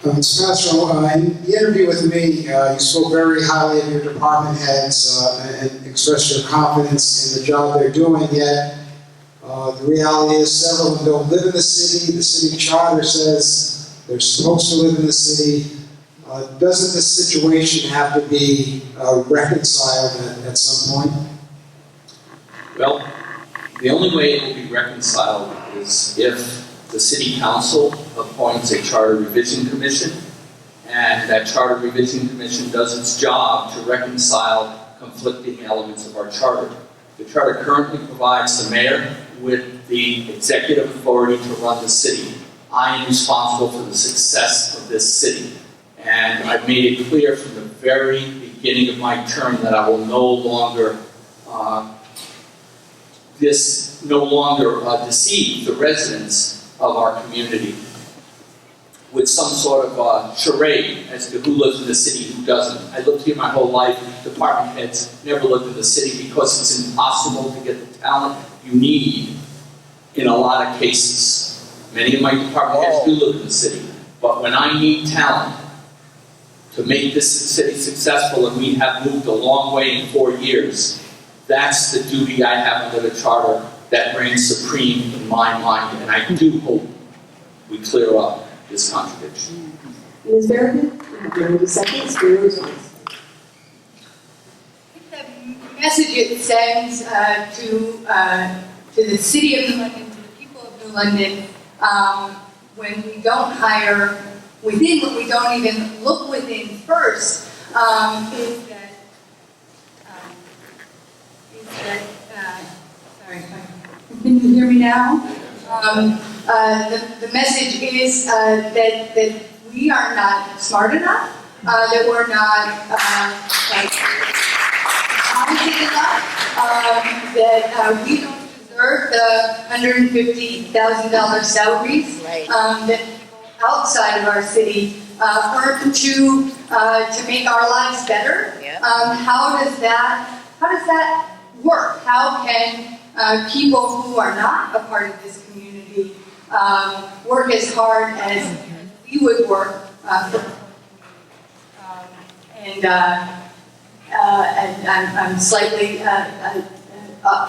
Mr. Passero, in the interview with me, you spoke very highly of your department heads and expressed your confidence in the job they're doing, yet the reality is several of them don't live in the city. The city charter says they're supposed to live in the city. Doesn't this situation have to be reconciled at some point? Well, the only way it will be reconciled is if the City Council appoints a Charter Revision Commission, and that Charter Revision Commission does its job to reconcile conflicting elements of our charter. The charter currently provides the mayor with the executive authority to run the city. I am responsible for the success of this city. And I've made it clear from the very beginning of my term that I will no longer deceive the residents of our community with some sort of charade as to who lives in the city, who doesn't. I lived here my whole life. Department heads never lived in the city because it's impossible to get the talent you need in a lot of cases. Many of my department heads do live in the city, but when I need talent to make this city successful, and we have moved a long way in 4 years, that's the duty I have under the charter that reigns supreme in my mind, and I do hope we clear up this contradiction. Ms. Berrigan, you have 90 seconds for your response. The message it sends to the city of New London, to the people of New London, when we don't hire within, when we don't even look within first, is that sorry, can you hear me now? The message is that we are not smart enough, that we're not talented enough, that we don't deserve the $150,000 salaries that people outside of our city earn to make our lives better. How does that work? How can people who are not a part of this community work as hard as we would work for and I'm slightly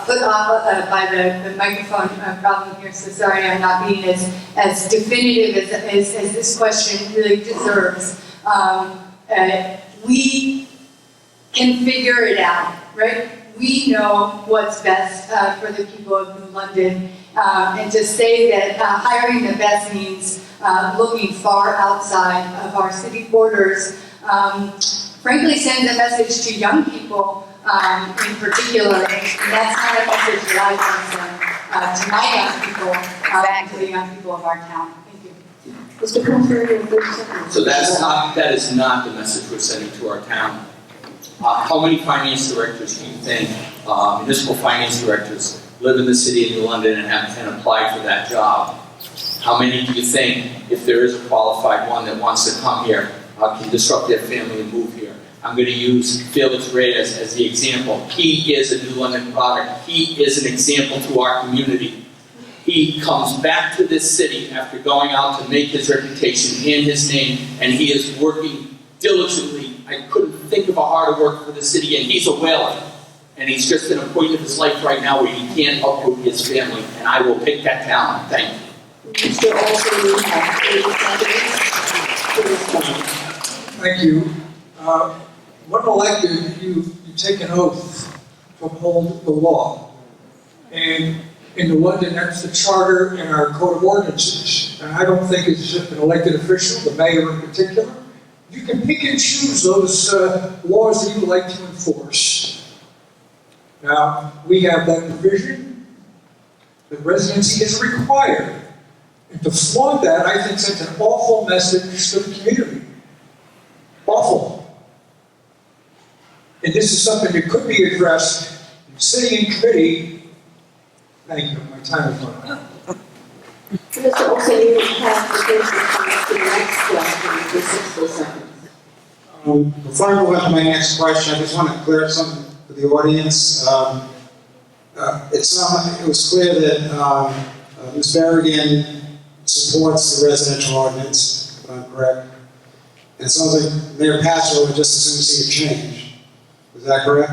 put off by the microphone problem here, so sorry I'm not being as definitive as this question really deserves. We can figure it out, right? We know what's best for the people of New London, and to say that hiring the best means looking far outside of our city borders, frankly sends a message to young people in particular, and that's not a message that I send to my young people, to the young people of our town. Thank you. Mr. Passero, you have 30 seconds. So that is not the message we're sending to our town. How many finance directors do you think, municipal finance directors, live in the city of New London and apply for that job? How many do you think, if there is a qualified one that wants to come here, can disrupt their family and move here? I'm going to use Felix Reyes as the example. He is a New London product. He is an example to our community. He comes back to this city after going out to make his reputation and his name, and he is working diligently. I couldn't think of a harder work for the city, and he's a whaler. And he's just at a point of his life right now where he can't uproot his family, and I will pick that talent. Thank you. Mr. Olson, you have 30 seconds to respond. Thank you. When elected, you take an oath to uphold the law. And in New London, that's the charter and our code of ordinances. And I don't think it's just an elected official, the mayor in particular. You can pick and choose those laws that you like to enforce. Now, we have that provision. The residency is required. And to flaunt that, I think, sends an awful message to the community. Awful. And this is something that could be addressed in city and committee. Thank you. My time is running out. Mr. Olson, you have the first response to the next question for 60 seconds. Before I move on to my next question, I just want to clear up something for the audience. It was clear that Ms. Berrigan supports the residential ordinance, if I'm correct. And it sounds like Mayor Passero would just as soon see a change. Is that correct?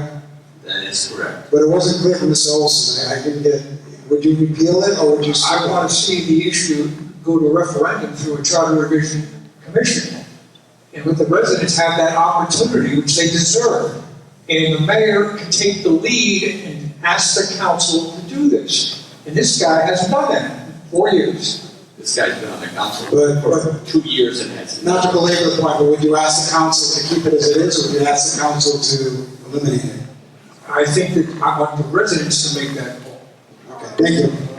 That is correct. But it wasn't clear from Mr. Olson. I didn't get, would you repeal it or would you? I want to see the issue go to referendum through a charter revision commission. And let the residents have that opportunity, which they deserve. And the mayor can take the lead and ask the council to do this. And this guy hasn't done that in 4 years. This guy's been on the council But- for 2 years and has. Not to belabor the point, but would you ask the council to keep it as it is, or would you ask the council to eliminate it? I think that I want the residents to make that call. Okay, thank you.